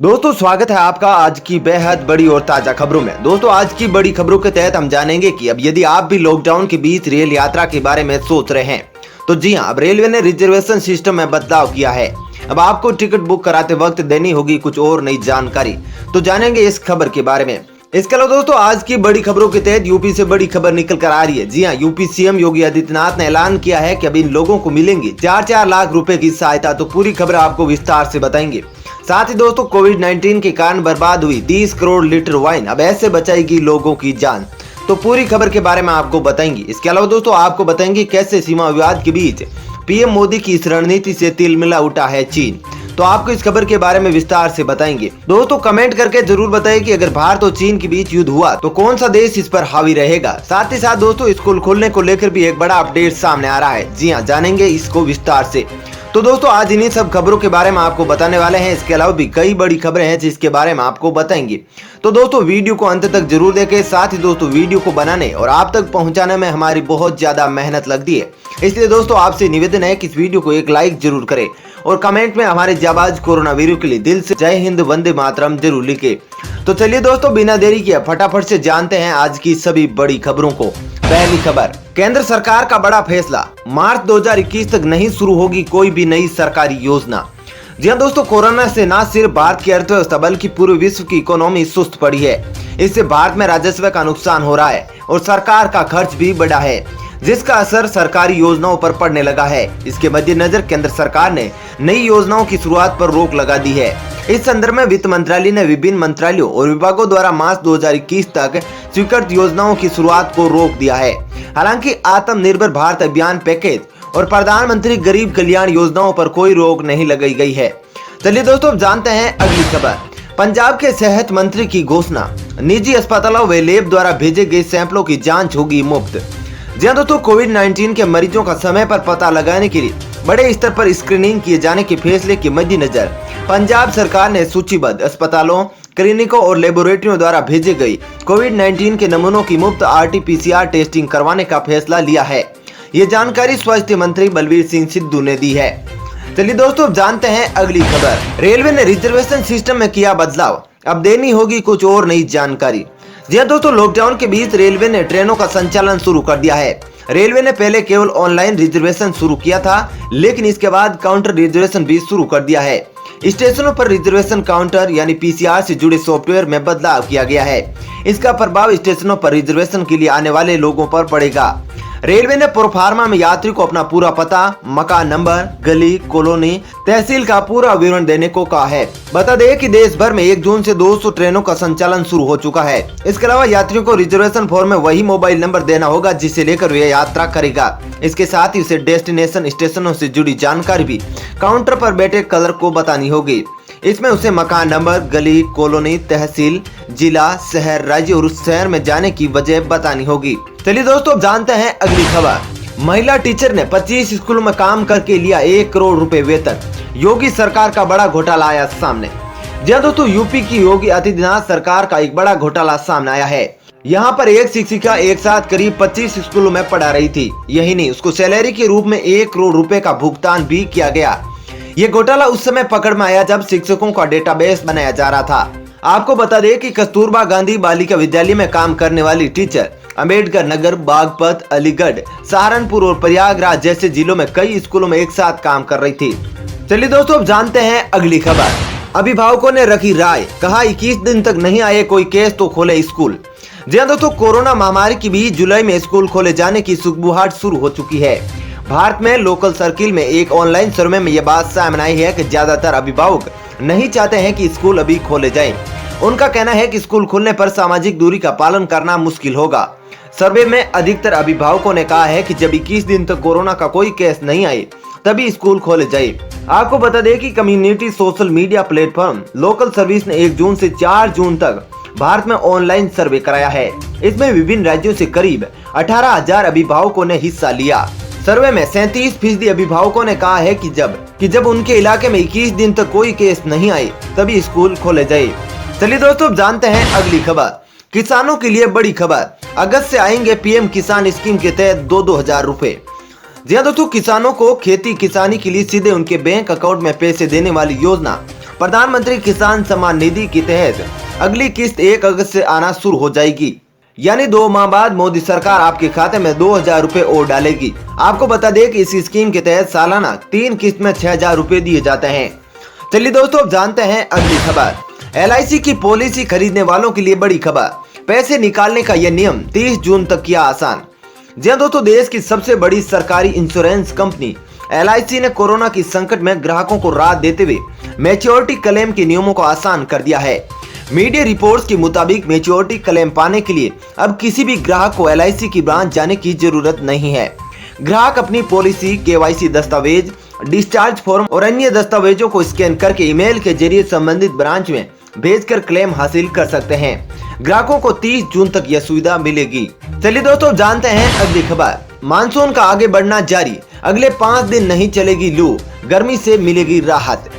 दोस्तों स्वागत है आपका आज की बेहद बड़ी और ताजा खबरों में। दोस्तों आज की बड़ी खबरों के तहत हम जानेंगे कि अब यदि आप भी लॉकडाउन के बीच रेल यात्रा के बारे में सोच रहे हैं तो जी हां, अब रेलवे ने रिजर्वेशन सिस्टम में बदलाव किया है। अब आपको टिकट बुक कराते वक्त देनी होगी कुछ और नई जानकारी, तो जानेंगे इस खबर के बारे में। इसके अलावा दोस्तों आज की बड़ी खबरों के तहत यूपी से बड़ी खबर निकल कर आ रही है। जी हां, यूपी सीएम योगी आदित्यनाथ ने ऐलान किया है कि अब इन लोगों को मिलेंगी 4-4 लाख रुपए की सहायता। तो पूरी खबर आपको विस्तार से बताएंगे। साथ ही दोस्तों कोविड-19 के कारण बर्बाद हुई 30 करोड़ लीटर वाइन अब ऐसे बचाएगी लोगों की जान। तो पूरी खबर के बारे में आपको बताएंगे। इसके अलावा दोस्तों आपको बताएंगे कैसे सीमा विवाद के बीच पीएम मोदी की इस रणनीति से तिलमिला उठा है चीन। तो आपको इस खबर के बारे में विस्तार से बताएंगे। दोस्तों कमेंट करके जरूर बताइए कि अगर भारत और चीन के बीच युद्ध हुआ तो कौन सा देश इस पर हावी रहेगा। साथ ही साथ दोस्तों स्कूल खोलने को लेकर भी एक बड़ा अपडेट सामने आ रहा है। जी हाँ, जानेंगे इसको विस्तार से। तो दोस्तों आज इन्हीं सब खबरों के बारे में आपको बताने वाले हैं। इसके अलावा भी कई बड़ी खबरें हैं जिसके बारे में आपको बताएंगे। तो दोस्तों वीडियो को अंत तक जरूर देखें। साथ ही दोस्तों वीडियो को बनाने और आप तक पहुंचाने में हमारी बहुत ज्यादा मेहनत लगती है, इसलिए दोस्तों आपसे निवेदन है कि इस वीडियो को एक लाइक जरूर करें और कमेंट में हमारे जाबाज कोरोना वीरों के लिए दिल से जय हिंद वंदे मातरम जरूर लिखे। तो चलिए दोस्तों बिना देरी किए फटाफट से जानते हैं आज की सभी बड़ी खबरों को। पहली खबर, केंद्र सरकार का बड़ा फैसला, मार्च 2021 तक नहीं शुरू होगी कोई भी नई सरकारी योजना। जी हाँ दोस्तों, कोरोना से न सिर्फ भारत की अर्थव्यवस्था बल्कि पूरे विश्व की इकोनॉमी सुस्त पड़ी है। इससे भारत में राजस्व का नुकसान हो रहा है और सरकार का खर्च भी बढ़ा है, जिसका असर सरकारी योजनाओं पर पड़ने लगा है। इसके मद्देनजर केंद्र सरकार ने नई योजनाओं की शुरुआत पर रोक लगा दी है। इस संदर्भ में वित्त मंत्रालय ने विभिन्न मंत्रालयों और विभागों द्वारा मार्च 2021 तक स्वीकृत योजनाओं की शुरुआत को रोक दिया है। हालांकि आत्मनिर्भर भारत अभियान पैकेज और प्रधानमंत्री गरीब कल्याण योजनाओं पर कोई रोक नहीं लगाई गई है। चलिए दोस्तों जानते हैं अगली खबर। पंजाब के सेहत मंत्री की घोषणा, निजी अस्पतालों व लैब द्वारा भेजे गए सैंपलों की जाँच होगी मुफ्त। जी हाँ दोस्तों, कोविड-19 के मरीजों का समय पर पता लगाने के लिए बड़े स्तर पर स्क्रीनिंग किए जाने के फैसले के मद्देनजर पंजाब सरकार ने सूचीबद्ध अस्पतालों, क्लिनिकों और लेबोरेटरियों द्वारा भेजे गए कोविड-19 के नमूनों की मुफ्त RT-PCR टेस्टिंग करवाने का फैसला लिया है। ये जानकारी स्वास्थ्य मंत्री बलबीर सिंह सिद्धू ने दी है। चलिए दोस्तों जानते हैं अगली खबर। रेलवे ने रिजर्वेशन सिस्टम में किया बदलाव, अब देनी होगी कुछ और नई जानकारी। जी हाँ दोस्तों, लॉकडाउन के बीच रेलवे ने ट्रेनों का संचालन शुरू कर दिया है। रेलवे ने पहले केवल ऑनलाइन रिजर्वेशन शुरू किया था, लेकिन इसके बाद काउंटर रिजर्वेशन भी शुरू कर दिया है। स्टेशनों पर रिजर्वेशन काउंटर यानी PCR से जुड़े सॉफ्टवेयर में बदलाव किया गया है। इसका प्रभाव स्टेशनों पर रिजर्वेशन के लिए आने वाले लोगों पर पड़ेगा। रेलवे ने प्रोफार्मा में यात्री को अपना पूरा पता, मकान नंबर, गली, कॉलोनी, तहसील का पूरा विवरण देने को कहा है। बता दें कि देश भर में 1 जून से 200 ट्रेनों का संचालन शुरू हो चुका है। इसके अलावा यात्रियों को रिजर्वेशन फॉर्म में वही मोबाइल नंबर देना होगा जिसे लेकर वे यात्रा करेगा। इसके साथ ही उसे डेस्टिनेशन स्टेशनों से जुड़ी जानकारी भी काउंटर पर बैठे क्लर्क को बतानी होगी। इसमें उसे मकान नंबर, गली, कॉलोनी, तहसील, जिला, शहर, राज्य और उस शहर में जाने की वजह बतानी होगी। चलिए दोस्तों जानते हैं अगली खबर। महिला टीचर ने 25 स्कूलों में काम करके लिया 1 करोड़ रुपए वेतन, योगी सरकार का बड़ा घोटाला आया सामने। जी हाँ दोस्तों, यूपी की योगी आदित्यनाथ सरकार का एक बड़ा घोटाला सामने आया है। यहाँ पर एक शिक्षिका एक साथ करीब 25 स्कूलों में पढ़ा रही थी। यही नहीं, उसको सैलरी के रूप में 1 करोड़ रुपए का भुगतान भी किया गया। ये घोटाला उस समय पकड़ में आया जब शिक्षकों का डेटाबेस बनाया जा रहा था। आपको बता दें कि कस्तूरबा गांधी बालिका विद्यालय में काम करने वाली टीचर अंबेडकर नगर, बागपत, अलीगढ़, सहारनपुर और प्रयागराज जैसे जिलों में कई स्कूलों में एक साथ काम कर रही थी। चलिए दोस्तों अब जानते हैं अगली खबर। अभिभावकों ने रखी राय, कहा 21 दिन तक नहीं आए कोई केस तो खोले स्कूल। जी हाँ दोस्तों, कोरोना महामारी के बीच जुलाई में स्कूल खोले जाने की सुगबुहाट शुरू हो चुकी है। भारत में लोकल सर्किल में एक ऑनलाइन सर्वे में यह बात सामने आई है कि ज्यादातर अभिभावक नहीं चाहते हैं कि स्कूल अभी खोले जाएं। उनका कहना है कि स्कूल खुलने पर सामाजिक दूरी का पालन करना मुश्किल होगा। सर्वे में अधिकतर अभिभावकों ने कहा है कि जब 21 दिन तक कोरोना का कोई केस नहीं आए तभी स्कूल खोले जाए। आपको बता दें कि community social media platform local service ने 1 जून से 4 जून तक भारत में ऑनलाइन सर्वे कराया है। इसमें विभिन्न राज्यों से करीब 18,000 अभिभावकों ने हिस्सा लिया। सर्वे में 37% अभिभावकों ने कहा है कि जब उनके इलाके में 21 दिन तक कोई केस नहीं आए तभी स्कूल खोले जाए। चलिए दोस्तों जानते हैं अगली खबर। किसानों के लिए बड़ी खबर, अगस्त से आएंगे PM किसान स्कीम के तहत 2-2 हजार रुपए। जी हाँ दोस्तों, किसानों को खेती किसानी के लिए सीधे उनके बैंक अकाउंट में पैसे देने वाली योजना प्रधानमंत्री किसान सम्मान निधि के तहत अगली किस्त 1 अगस्त से आना शुरू हो जाएगी। यानी 2 माह बाद मोदी सरकार आपके खाते में 2000 रुपए और डालेगी। आपको बता दें कि इस स्कीम के तहत सालाना 3 किस्त में 6000 रुपए दिए जाते हैं। चलिए दोस्तों, अब जानते हैं अगली खबर। LIC की पॉलिसी खरीदने वालों के लिए बड़ी खबर। पैसे निकालने का यह नियम 30 जून तक किया आसान। जी हाँ दोस्तों, देश की सबसे बड़ी सरकारी इंश्योरेंस कंपनी LIC ने कोरोना की संकट में ग्राहकों को राहत देते हुए मैच्योरिटी क्लेम के नियमों को आसान कर दिया है। मीडिया रिपोर्ट्स के मुताबिक मैच्योरिटी क्लेम पाने के लिए अब किसी भी ग्राहक को LIC की ब्रांच जाने की जरूरत नहीं है। ग्राहक अपनी पॉलिसी, KYC दस्तावेज, डिस्चार्ज फॉर्म और अन्य दस्तावेजों को स्कैन करके ईमेल के जरिए संबंधित ब्रांच में भेजकर क्लेम हासिल कर सकते हैं। ग्राहकों को 30 जून तक यह सुविधा मिलेगी। चलिए दोस्तों, जानते हैं अगली खबर। मानसून का आगे बढ़ना जारी, अगले 5 दिन नहीं चलेगी लू, गर्मी से मिलेगी राहत।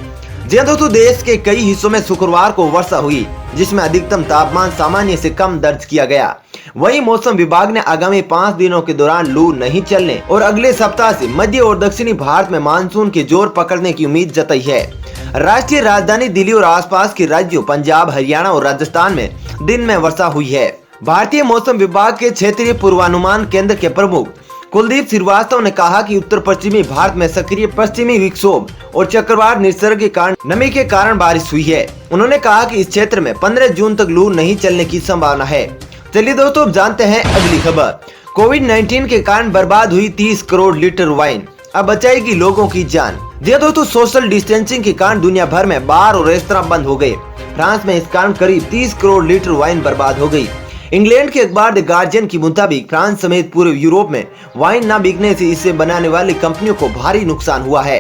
जी दोस्तों, देश के कई हिस्सों में शुक्रवार को वर्षा हुई, जिसमें अधिकतम तापमान सामान्य से कम दर्ज किया गया। वहीं मौसम विभाग ने आगामी 5 दिनों के दौरान लू नहीं चलने और अगले सप्ताह से मध्य और दक्षिणी भारत में मानसून के जोर पकड़ने की उम्मीद जताई है। राष्ट्रीय राजधानी दिल्ली और आसपास के राज्यों पंजाब, हरियाणा और राजस्थान में दिन में वर्षा हुई है। भारतीय मौसम विभाग के क्षेत्रीय पूर्वानुमान केंद्र के प्रमुख कुलदीप श्रीवास्तव ने कहा कि उत्तर पश्चिमी भारत में सक्रिय पश्चिमी विक्षोभ और चक्रवात निसर्ग के कारण नमी के कारण बारिश हुई है। उन्होंने कहा कि इस क्षेत्र में 15 जून तक लू नहीं चलने की संभावना है। चलिए दोस्तों, अब जानते हैं अगली खबर। कोविड-19 के कारण बर्बाद हुई 30 करोड़ लीटर वाइन, अब बचाएगी लोगों की जान। जी दोस्तों, सोशल डिस्टेंसिंग के कारण दुनिया भर में बार और रेस्तरां बंद हो गए। फ्रांस में इस कारण करीब 30 करोड़ लीटर वाइन बर्बाद हो गई। इंग्लैंड के अखबार द गार्जियन के मुताबिक फ्रांस समेत पूरे यूरोप में वाइन न बिकने से इसे बनाने वाली कंपनियों को भारी नुकसान हुआ है।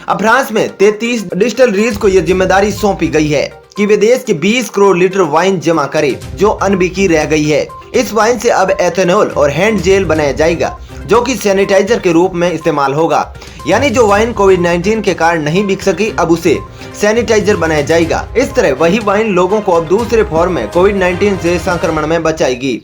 अब फ्रांस में 33 डिस्टिलरीज को यह जिम्मेदारी सौंपी गई है कि वे देश के 20 करोड़ लीटर वाइन जमा करें जो अनबिकी रह गई है। इस वाइन से अब एथेनॉल और हैंड जेल बनाया जाएगा, जो कि सैनिटाइजर के रूप में इस्तेमाल होगा। यानी जो वाइन कोविड-19 के कारण नहीं बिक सकी, अब उसे सैनिटाइजर बनाया जाएगा। इस तरह वही वाइन लोगों को अब दूसरे फॉर्म में कोविड-19 से संक्रमण में बचाएगी।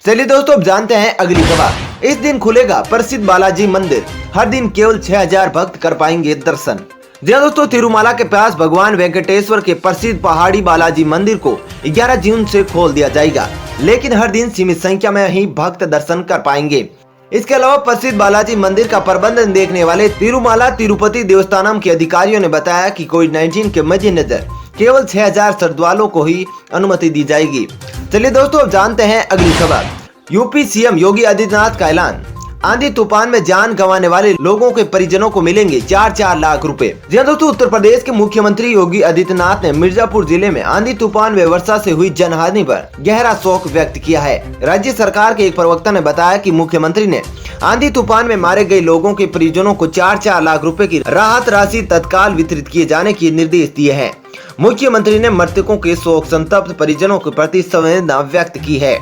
चलिए दोस्तों, अब जानते हैं अगली खबर। इस दिन खुलेगा प्रसिद्ध बालाजी मंदिर, हर दिन केवल 6000 भक्त कर पाएंगे दर्शन। जी दोस्तों, तिरुमाला के पास भगवान वेंकटेश्वर के प्रसिद्ध पहाड़ी बालाजी मंदिर को 11 जून से खोल दिया जाएगा, लेकिन हर दिन सीमित संख्या में ही भक्त दर्शन कर पाएंगे। इसके अलावा प्रसिद्ध बालाजी मंदिर का प्रबंधन देखने वाले तिरुमाला तिरुपति देवस्थानम के अधिकारियों ने बताया कि कोविड-19 के मद्देनजर केवल 6000 श्रद्धालुओं को ही अनुमति दी जाएगी। चलिए दोस्तों, अब जानते हैं अगली खबर। यूपी CM योगी आदित्यनाथ का ऐलान, आंधी तूफान में जान गंवाने वाले लोगों के परिजनों को मिलेंगे 4-4 लाख रुपए। जी दोस्तों, उत्तर प्रदेश के मुख्यमंत्री योगी आदित्यनाथ ने मिर्जापुर जिले में आंधी तूफान व वर्षा से हुई जनहानि पर गहरा शोक व्यक्त किया है। राज्य सरकार के एक प्रवक्ता ने बताया कि मुख्यमंत्री ने आंधी तूफान में मारे गए लोगों के परिजनों को 4-4 लाख रुपए की राहत राशि तत्काल वितरित किए जाने के निर्देश दिए हैं। मुख्यमंत्री ने मृतकों के शोक संतप्त परिजनों के प्रति संवेदना व्यक्त की है।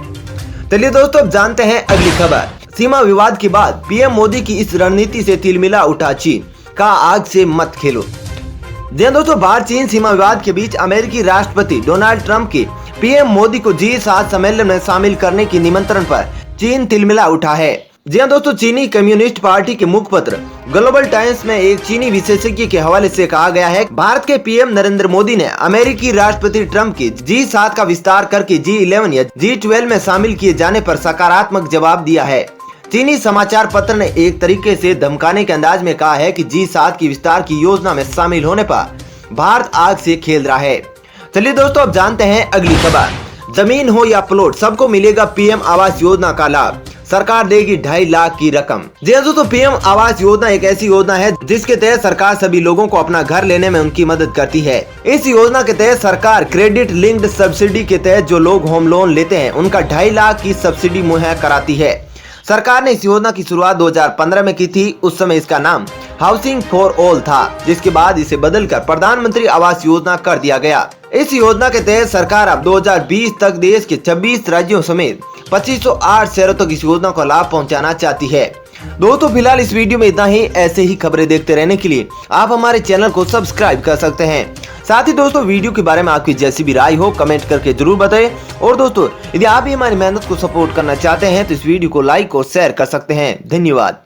चलिए दोस्तों, अब जानते हैं अगली खबर। सीमा विवाद के बाद PM मोदी की इस रणनीति से तिलमिला उठा चीन, का आग से मत खेलो। जी दोस्तों, भारत चीन सीमा विवाद के बीच अमेरिकी राष्ट्रपति डोनाल्ड ट्रंप के PM मोदी को G7 सम्मेलन में शामिल करने के निमंत्रण पर चीन तिलमिला उठा है। जी दोस्तों, चीनी कम्युनिस्ट पार्टी के मुखपत्र ग्लोबल टाइम्स में एक चीनी विशेषज्ञ के हवाले से कहा गया है, भारत के PM नरेंद्र मोदी ने अमेरिकी राष्ट्रपति ट्रंप के G7 का विस्तार करके G11 या G12 में शामिल किए जाने पर सकारात्मक जवाब दिया है। चीनी समाचार पत्र ने एक तरीके से धमकाने के अंदाज में कहा है कि G7 की विस्तार की योजना में शामिल होने पर भारत आग से खेल रहा है। चलिए दोस्तों, अब जानते हैं अगली खबर। जमीन हो या प्लॉट, सबको मिलेगा PM आवास योजना का लाभ, सरकार देगी 2.5 लाख की रकम। जी दोस्तों, PM आवास योजना एक ऐसी योजना है जिसके तहत सरकार सभी लोगों को अपना घर लेने में उनकी मदद करती है। इस योजना के तहत सरकार क्रेडिट लिंक्ड सब्सिडी के तहत जो लोग होम लोन लेते हैं उनका 2.5 लाख की सब्सिडी मुहैया कराती है। सरकार ने इस योजना की शुरुआत 2015 में की थी। उस समय इसका नाम हाउसिंग फॉर ऑल था, जिसके बाद इसे बदलकर प्रधानमंत्री आवास योजना कर दिया गया। इस योजना के तहत सरकार अब 2020 तक देश के 26 राज्यों समेत 2508 शहरों तक इस योजना को लाभ पहुंचाना चाहती है। दोस्तों, फिलहाल इस वीडियो में इतना ही। ऐसे ही खबरें देखते रहने के लिए आप हमारे चैनल को सब्सक्राइब कर सकते हैं। साथ ही दोस्तों, वीडियो के बारे में आपकी जैसी भी राय हो कमेंट करके जरूर बताएं। और दोस्तों, यदि आप भी हमारी मेहनत को सपोर्ट करना चाहते हैं तो इस वीडियो को लाइक और शेयर कर सकते हैं। धन्यवाद।